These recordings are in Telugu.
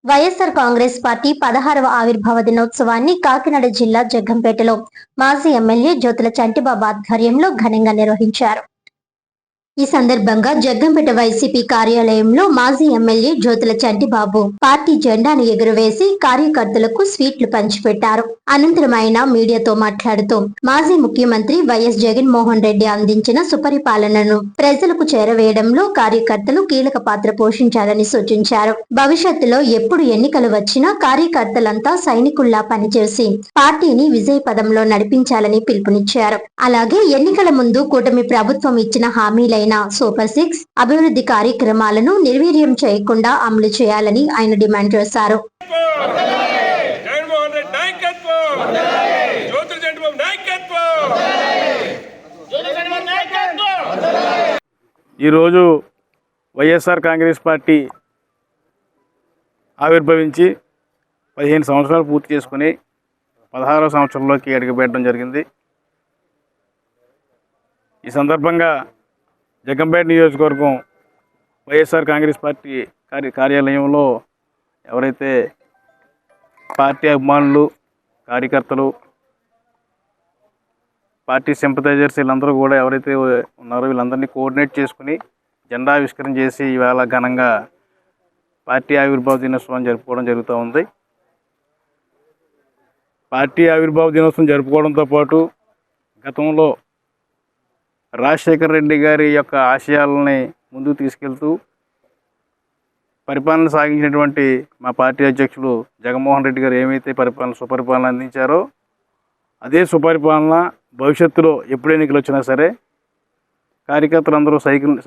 వైఎస్ఆర్ కాంగ్రెస్ పార్టీ 16వ ఆవిర్భావ దినోత్సవాన్ని కాకినాడ జిల్లా జగ్గంపేటలో మాజీ ఎమ్మెల్యే జ్యోతుల చంటిబాబు ఆధ్వర్యంలో ఘనంగా నిర్వహించారు. ఈ సందర్భంగా జగ్గంపేట వైసీపీ కార్యాలయంలో మాజీ ఎమ్మెల్యే జ్యోతుల చంటిబాబు పార్టీ జెండాను ఎగురవేసి కార్యకర్తలకు స్వీట్లు పంచిపెట్టారు. అనంతరం ఆయన మీడియాతో మాట్లాడుతూ మాజీ ముఖ్యమంత్రి వైఎస్ జగన్మోహన్ రెడ్డి అందించిన సుపరిపాలనను ప్రజలకు చేరవేయడంలో కార్యకర్తలు కీలక పాత్ర పోషించాలని సూచించారు. భవిష్యత్తులో ఎప్పుడు ఎన్నికలు వచ్చినా కార్యకర్తలంతా సైనికుల్లా పనిచేసి పార్టీని విజయ పదంలో నడిపించాలని పిలుపునిచ్చారు. అలాగే ఎన్నికల ముందు కూటమి ప్రభుత్వం ఇచ్చిన హామీలైన సూపర్ 6 అభివృద్ధి కార్యక్రమాలను నిర్వీర్యం చేయకుండా అమలు చేయాలని ఆయన డిమాండ్ చేశారు. ఈరోజు వైఎస్ఆర్ కాంగ్రెస్ పార్టీ ఆవిర్భవించి 15 సంవత్సరాలు పూర్తి చేసుకుని 16వ సంవత్సరంలోకి అడుగుపెట్టడం జరిగింది. ఈ సందర్భంగా జగ్గంపేట నియోజకవర్గం వైఎస్ఆర్ కాంగ్రెస్ పార్టీ కార్యాలయంలో ఎవరైతే పార్టీ అభిమానులు, కార్యకర్తలు, పార్టీ సింపథైజర్స్ వీళ్ళందరూ కూడా ఎవరైతే ఉన్నారో వీళ్ళందరినీ కోఆర్డినేట్ చేసుకుని జెండా ఆవిష్కరణ చేసి ఇవాళ ఘనంగా పార్టీ ఆవిర్భావ దినోత్సవం జరుపుకోవడం జరుగుతూ ఉంది. పార్టీ ఆవిర్భావ దినోత్సవం జరుపుకోవడంతో పాటు గతంలో రాజశేఖర రెడ్డి గారి యొక్క ఆశయాలని ముందుకు తీసుకెళ్తూ పరిపాలన సాగించినటువంటి మా పార్టీ అధ్యక్షులు జగన్మోహన్ రెడ్డి గారు ఏమైతే సుపరిపాలన అందించారో అదే సుపరిపాలన భవిష్యత్తులో ఎప్పుడు ఎన్నికలు వచ్చినా సరే కార్యకర్తలందరూ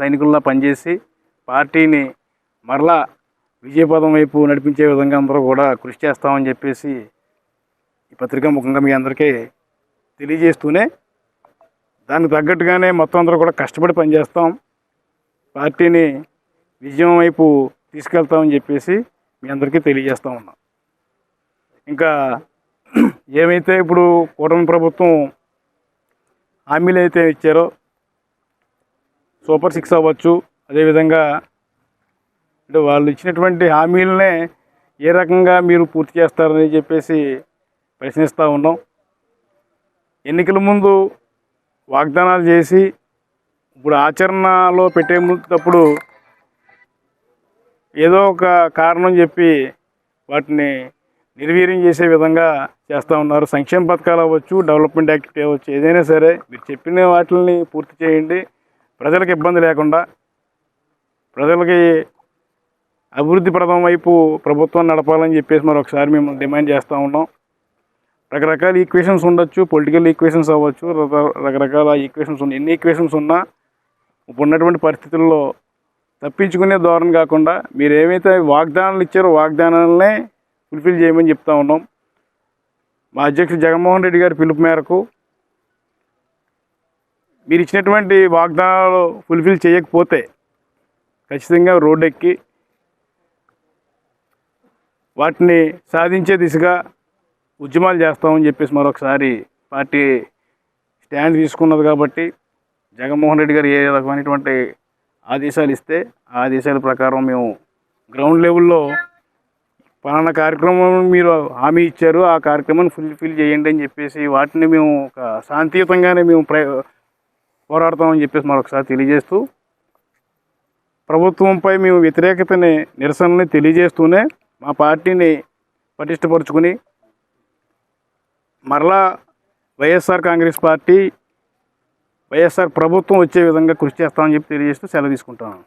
సైనికుల్లా పనిచేసి పార్టీని మరలా విజయపదం వైపు నడిపించే విధంగా అందరూ కూడా కృషి చేస్తామని చెప్పేసి ఈ పత్రికా ముఖంగా మీ అందరికీ తెలియజేస్తూనే దానికి తగ్గట్టుగానే మొత్తం అందరూ కూడా కష్టపడి పనిచేస్తాం, పార్టీని విజయం వైపు తీసుకెళ్తామని చెప్పేసి మీ అందరికీ తెలియజేస్తూ ఉన్నాం. ఇంకా ఏమైతే ఇప్పుడు కూటమి ప్రభుత్వం హామీలు అయితే ఇచ్చారో సూపర్ 6 అవ్వచ్చు, అదేవిధంగా అంటే వాళ్ళు ఇచ్చినటువంటి హామీలనే ఏ రకంగా మీరు పూర్తి చేస్తారని చెప్పేసి ప్రశ్నిస్తూ ఉన్నాం. ఎన్నికల ముందు వాగ్దానాలు చేసి ఇప్పుడు ఆచరణలో పెట్టేటప్పుడు ఏదో ఒక కారణం చెప్పి వాటిని నిర్వీర్యం చేసే విధంగా చేస్తూ ఉన్నారు. సంక్షేమ పథకాలు అవ్వచ్చు, డెవలప్మెంట్ యాక్టివిటీ అవ్వచ్చు, ఏదైనా సరే మీరు చెప్పిన వాటిని పూర్తి చేయండి. ప్రజలకు ఇబ్బంది లేకుండా ప్రజలకి అభివృద్ధి ప్రదం వైపు ప్రభుత్వం నడపాలని చెప్పేసి మరొకసారి మేము డిమాండ్ చేస్తూ ఉన్నాం. రకరకాల ఈక్వేషన్స్ ఉండొచ్చు, పొలిటికల్ ఈక్వేషన్స్ అవ్వచ్చు, రకరకాల ఈక్వేషన్స్ ఉన్నాయి. ఎన్ని ఈక్వేషన్స్ ఉన్నా ఇప్పుడు ఉన్నటువంటి పరిస్థితుల్లో తప్పించుకునే ధోరణి కాకుండా మీరు ఏమైతే వాగ్దానాలు ఇచ్చారో వాగ్దానాలనే ఫుల్ఫిల్ చేయమని చెప్తా ఉన్నాం. మా అధ్యక్షుడు జగన్మోహన్ రెడ్డి గారి పిలుపు మేరకు మీరు ఇచ్చినటువంటి వాగ్దానాలు ఫుల్ఫిల్ చేయకపోతే ఖచ్చితంగా రోడ్డు ఎక్కి వాటిని సాధించే దిశగా ఉద్యమాలు చేస్తామని చెప్పేసి మరొకసారి పార్టీ స్టాండ్ తీసుకున్నది. కాబట్టి జగన్మోహన్ రెడ్డి గారు ఏ రకమైనటువంటి ఆదేశాలు ఇస్తే ఆ ఆదేశాల ప్రకారం మేము గ్రౌండ్ లెవెల్లో పలానా కార్యక్రమం మీరు హామీ ఇచ్చారు, ఆ కార్యక్రమాన్ని ఫుల్ఫిల్ చేయండి అని చెప్పేసి వాటిని మేము ఒక శాంతియుతంగానే మేము పోరాడతామని చెప్పేసి మరొకసారి తెలియజేస్తూ ప్రభుత్వంపై మేము వ్యతిరేకతని, నిరసనని తెలియజేస్తూనే మా పార్టీని పటిష్టపరుచుకుని మరలా వైఎస్ఆర్ కాంగ్రెస్ పార్టీ, వైఎస్ఆర్ ప్రభుత్వం వచ్చే విధంగా కృషి చేస్తామని చెప్పి తెలియజేస్తూ సెలవు తీసుకుంటాను.